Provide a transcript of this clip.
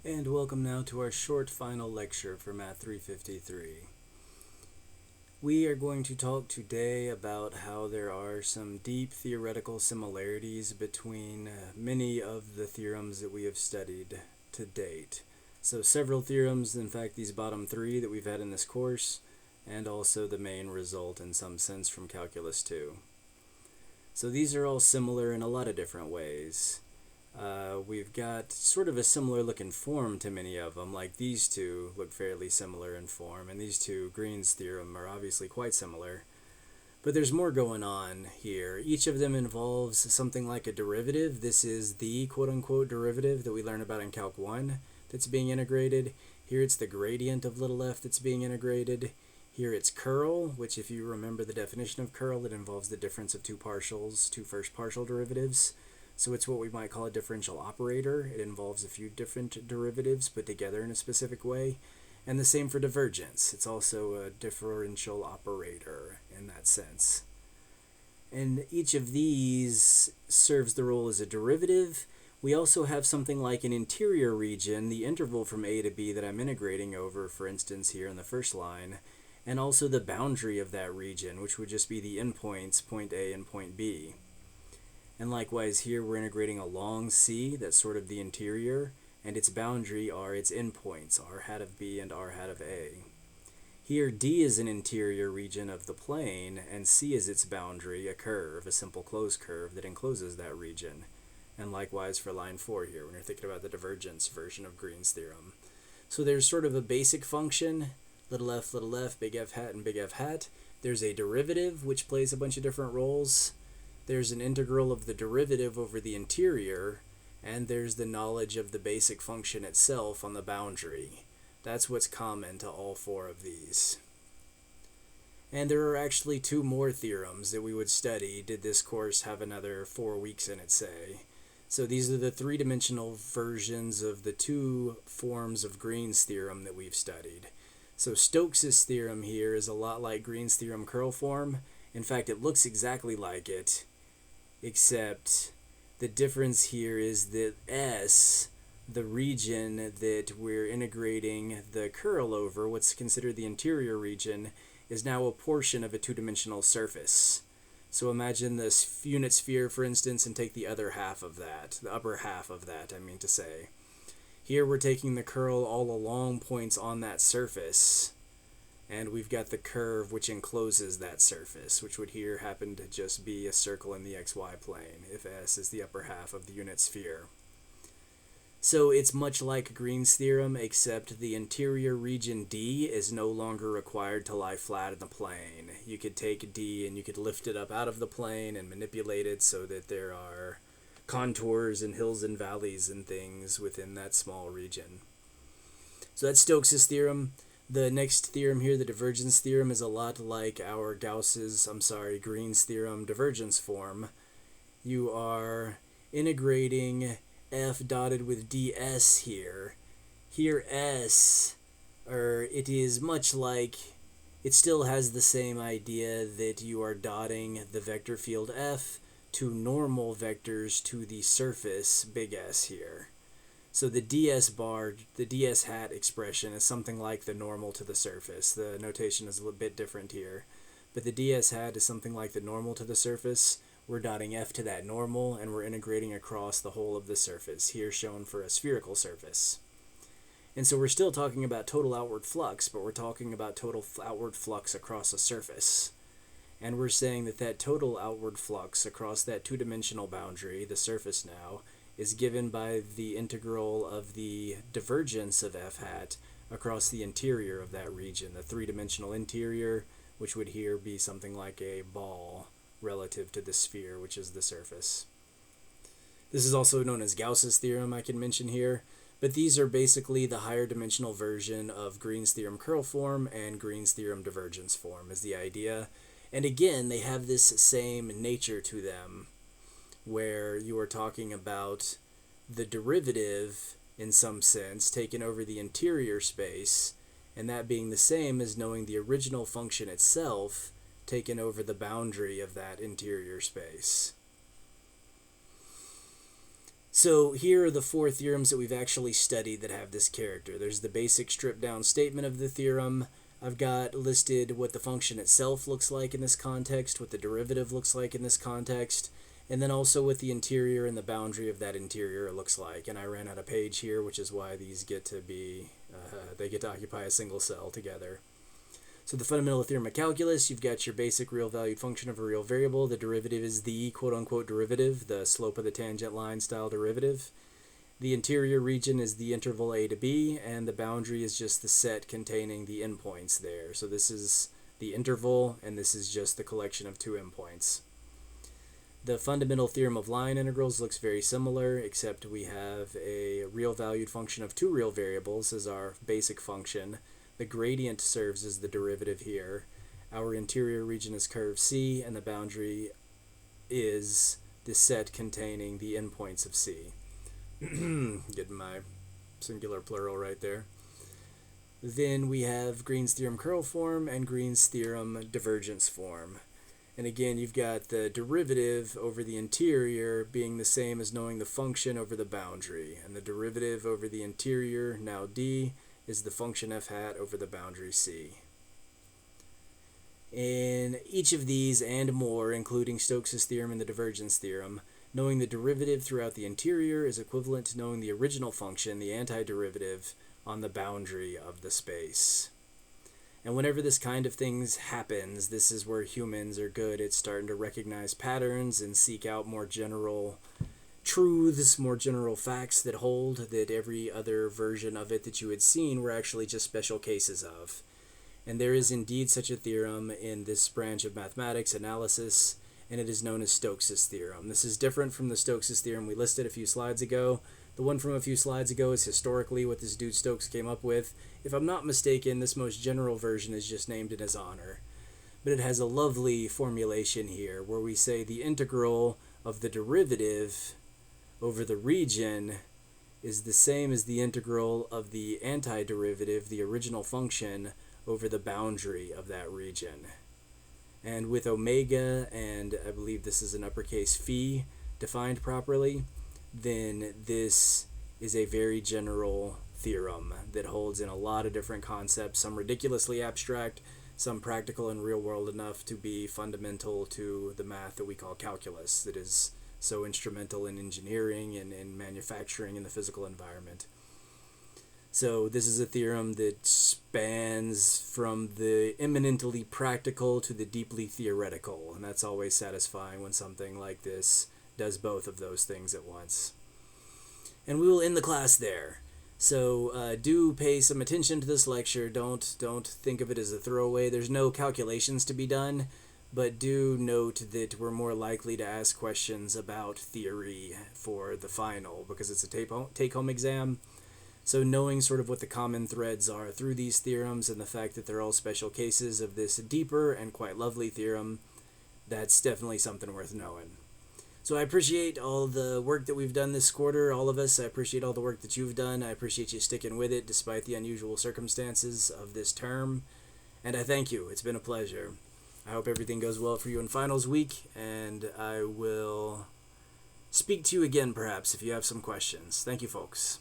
And welcome now to our short final lecture for MAT353. We are going to talk today about how there are some deep theoretical similarities between many of the theorems that we have studied to date. So several theorems, in fact these bottom three that we've had in this course, and also the main result in some sense from Calculus 2. So these are all similar in a lot of different ways. We've got sort of a similar looking form to many of them, like these two look fairly similar in form, and these two, Green's theorem, are obviously quite similar. But there's more going on here. Each of them involves something like a derivative. This is the quote-unquote derivative that we learn about in Calc 1 that's being integrated. Here it's the gradient of little f that's being integrated. Here it's curl, which if you remember the definition of curl, it involves the difference of two first partial derivatives. So it's what we might call a differential operator. It involves a few different derivatives put together in a specific way. And the same for divergence. It's also a differential operator in that sense. And each of these serves the role as a derivative. We also have something like an interior region, the interval from A to B that I'm integrating over, for instance, here in the first line, and also the boundary of that region, which would just be the endpoints, point A and point B. And likewise here we're integrating along C, that's sort of the interior, and its boundary are its endpoints, r hat of B and r hat of A. Here D is an interior region of the plane, and C is its boundary, a curve, a simple closed curve that encloses that region. And likewise for line 4 here, when you're thinking about the divergence version of Green's theorem. So there's sort of a basic function, little f, big F hat, and big F hat. There's a derivative, which plays a bunch of different roles. There's an integral of the derivative over the interior, and there's the knowledge of the basic function itself on the boundary. That's what's common to all four of these. And there are actually two more theorems that we would study did this course have another 4 weeks in it, say. So these are the three-dimensional versions of the two forms of Green's theorem that we've studied. So Stokes' theorem here is a lot like Green's theorem curl form. In fact, it looks exactly like it, except the difference here is that S, the region that we're integrating the curl over, what's considered the interior region, is now a portion of a two-dimensional surface. So imagine this unit sphere, for instance, and take the other half of that, the upper half of that, I mean to say. Here we're taking the curl all along points on that surface, and we've got the curve which encloses that surface, which would here happen to just be a circle in the xy plane, if S is the upper half of the unit sphere. So it's much like Green's theorem, except the interior region D is no longer required to lie flat in the plane. You could take D and you could lift it up out of the plane and manipulate it so that there are contours and hills and valleys and things within that small region. So that's Stokes' theorem. The next theorem here, the divergence theorem, is a lot like our Green's theorem divergence form. You are integrating f dotted with ds here. Here S, it is much like, it still has the same idea that you are dotting the vector field f to normal vectors to the surface, big S here. So the ds bar, the ds hat expression is something like the normal to the surface. The notation is a little bit different here. But the ds hat is something like the normal to the surface. We're dotting f to that normal, and we're integrating across the whole of the surface, here shown for a spherical surface. And so we're still talking about total outward flux, but we're talking about total outward flux across a surface. And we're saying that that total outward flux across that two-dimensional boundary, the surface now, is given by the integral of the divergence of f hat across the interior of that region, the three-dimensional interior, which would here be something like a ball relative to the sphere, which is the surface. This is also known as Gauss's theorem, I can mention here, but these are basically the higher dimensional version of Green's theorem curl form and Green's theorem divergence form is the idea. And again, they have this same nature to them, where you are talking about the derivative, in some sense, taken over the interior space, and that being the same as knowing the original function itself taken over the boundary of that interior space. So here are the 4 theorems that we've actually studied that have this character. There's the basic stripped down statement of the theorem. I've got listed what the function itself looks like in this context, what the derivative looks like in this context, and then also what the interior and the boundary of that interior looks like. And I ran out of page here, which is why these get to be, they get to occupy a single cell together. So the fundamental theorem of calculus, you've got your basic real valued function of a real variable. The derivative is the quote-unquote derivative, the slope of the tangent line style derivative. The interior region is the interval a to b, and the boundary is just the set containing the endpoints there. So this is the interval, and this is just the collection of 2 endpoints. The fundamental theorem of line integrals looks very similar, except we have a real valued function of 2 real variables as our basic function. The gradient serves as the derivative here. Our interior region is curve C, and the boundary is the set containing the endpoints of C. Getting my singular plural right there. Then we have Green's theorem curl form and Green's theorem divergence form. And again, you've got the derivative over the interior being the same as knowing the function over the boundary. And the derivative over the interior, now D, is the function f hat over the boundary C. In each of these and more, including Stokes' theorem and the divergence theorem, knowing the derivative throughout the interior is equivalent to knowing the original function, the antiderivative, on the boundary of the space. And whenever this kind of things happens, this is where humans are good at starting to recognize patterns and seek out more general truths, more general facts that hold that every other version of it that you had seen were actually just special cases of. And there is indeed such a theorem in this branch of mathematics analysis, and it is known as Stokes' theorem. This is different from the Stokes' theorem we listed a few slides ago. The one from a few slides ago is historically what this dude Stokes came up with. If I'm not mistaken, this most general version is just named in his honor. But it has a lovely formulation here where we say the integral of the derivative over the region is the same as the integral of the antiderivative, the original function, over the boundary of that region. And with omega, and I believe this is an uppercase phi defined properly, then this is a very general theorem that holds in a lot of different concepts, some ridiculously abstract, some practical and real world enough to be fundamental to the math that we call calculus, that is so instrumental in engineering and in manufacturing in the physical environment. So this is a theorem that spans from the eminently practical to the deeply theoretical, and that's always satisfying when something like this does both of those things at once. And we will end the class there. So do pay some attention to this lecture. Don't think of it as a throwaway. There's no calculations to be done, but do note that we're more likely to ask questions about theory for the final because it's a take-home exam. So knowing sort of what the common threads are through these theorems and the fact that they're all special cases of this deeper and quite lovely theorem, that's definitely something worth knowing. So I appreciate all the work that we've done this quarter, all of us. I appreciate all the work that you've done. I appreciate you sticking with it despite the unusual circumstances of this term. And I thank you. It's been a pleasure. I hope everything goes well for you in finals week, and I will speak to you again perhaps if you have some questions. Thank you, folks.